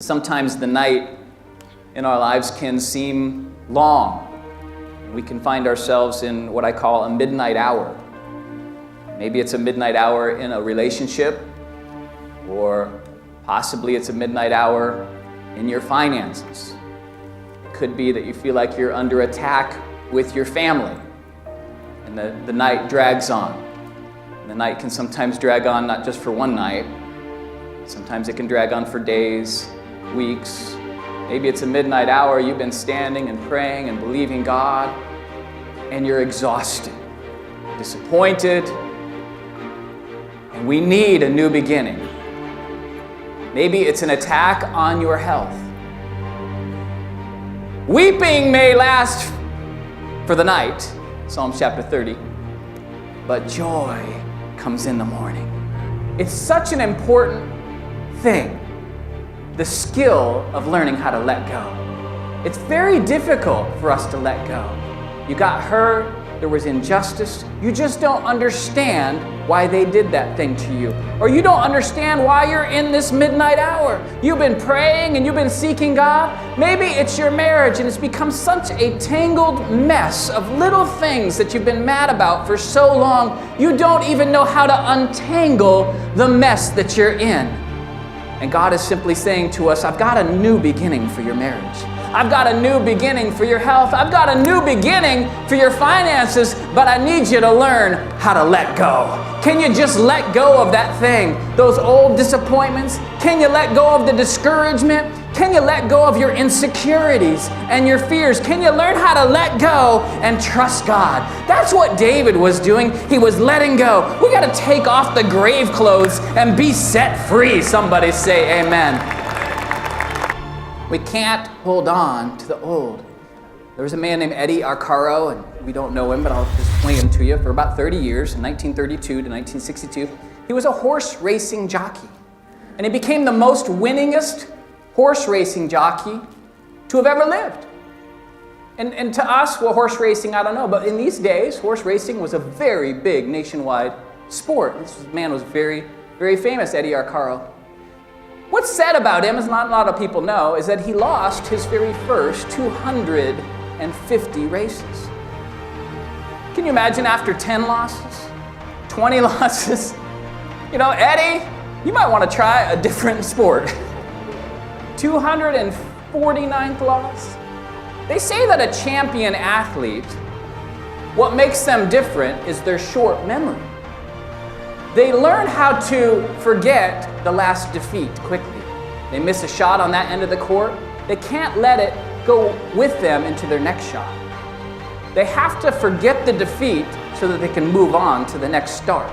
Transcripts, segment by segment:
Sometimes the night in our lives can seem long. We can find ourselves in what I call a midnight hour. Maybe it's a midnight hour in a relationship, or possibly it's a midnight hour in your finances. It could be that you feel like you're under attack with your family, and the night drags on. And the night can sometimes drag on not just for one night. Sometimes it can drag on for days, weeks. Maybe it's a midnight hour, you've been standing and praying and believing God, and you're exhausted, disappointed, and we need a new beginning. Maybe it's an attack on your health. Weeping may last for the night, Psalms chapter 30, but joy comes in the morning. It's such an important thing, the skill of learning how to let go. It's very difficult for us to let go. You got hurt, there was injustice, you just don't understand why they did that thing to you. Or you don't understand why you're in this midnight hour. You've been praying and you've been seeking God. Maybe it's your marriage and it's become such a tangled mess of little things that you've been mad about for so long, you don't even know how to untangle the mess that you're in. And God is simply saying to us, I've got a new beginning for your marriage. I've got a new beginning for your health. I've got a new beginning for your finances, but I need you to learn how to let go. Can you just let go of that thing, those old disappointments? Can you let go of the discouragement? Can you let go of your insecurities and your fears? Can you learn how to let go and trust God? That's what David was doing. He was letting go. We got to take off the grave clothes and be set free. Somebody say amen. We can't hold on to the old. There was a man named Eddie Arcaro, and we don't know him, but I'll just explain him to you. For about 30 years, in 1932 to 1962, he was a horse racing jockey. And he became the most winningest horse racing jockey to have ever lived. And to us, well, horse racing, I don't know, but in these days, horse racing was a very big nationwide sport. This man was very, very famous, Eddie Arcaro. What's said about him, as not a lot of people know, is that he lost his very first 250 races. Can you imagine after 10 losses, 20 losses? You know, Eddie, you might want to try a different sport. 249th loss. They say that a champion athlete, what makes them different is their short memory. They learn how to forget the last defeat quickly. They miss a shot on that end of the court. They can't let it go with them into their next shot. They have to forget the defeat so that they can move on to the next start.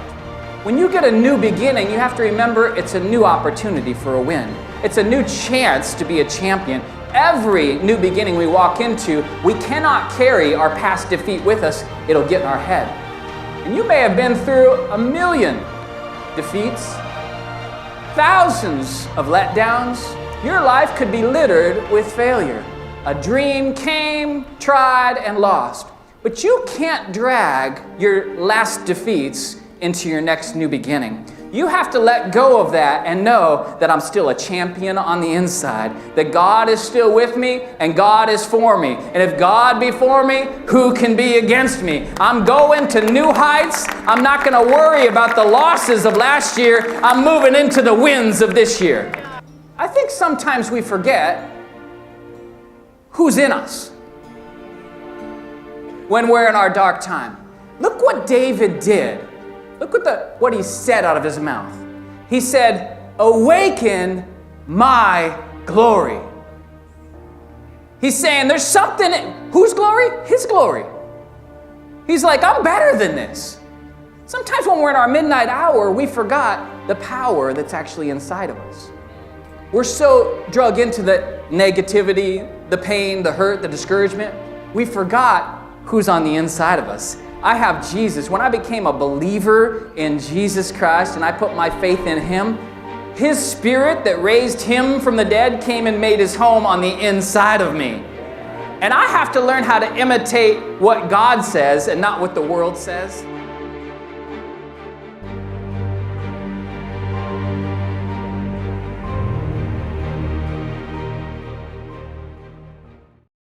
When you get a new beginning, you have to remember it's a new opportunity for a win. It's a new chance to be a champion. Every new beginning we walk into, we cannot carry our past defeat with us. It'll get in our head. And you may have been through a million defeats, thousands of letdowns. Your life could be littered with failure. A dream came, tried, and lost. But you can't drag your last defeats into your next new beginning. You have to let go of that and know that I'm still a champion on the inside, that God is still with me and God is for me. And if God be for me, who can be against me? I'm going to new heights. I'm not going to worry about the losses of last year. I'm moving into the wins of this year. I think sometimes we forget who's in us when we're in our dark time. Look what David did. Look what he said out of his mouth. He said, awaken my glory. He's saying there's something, whose glory? His glory. He's like, I'm better than this. Sometimes when we're in our midnight hour, we forgot the power that's actually inside of us. We're so drug into the negativity, the pain, the hurt, the discouragement, we forgot who's on the inside of us. I have Jesus. When I became a believer in Jesus Christ and I put my faith in Him, His Spirit that raised Him from the dead came and made His home on the inside of me. And I have to learn how to imitate what God says and not what the world says.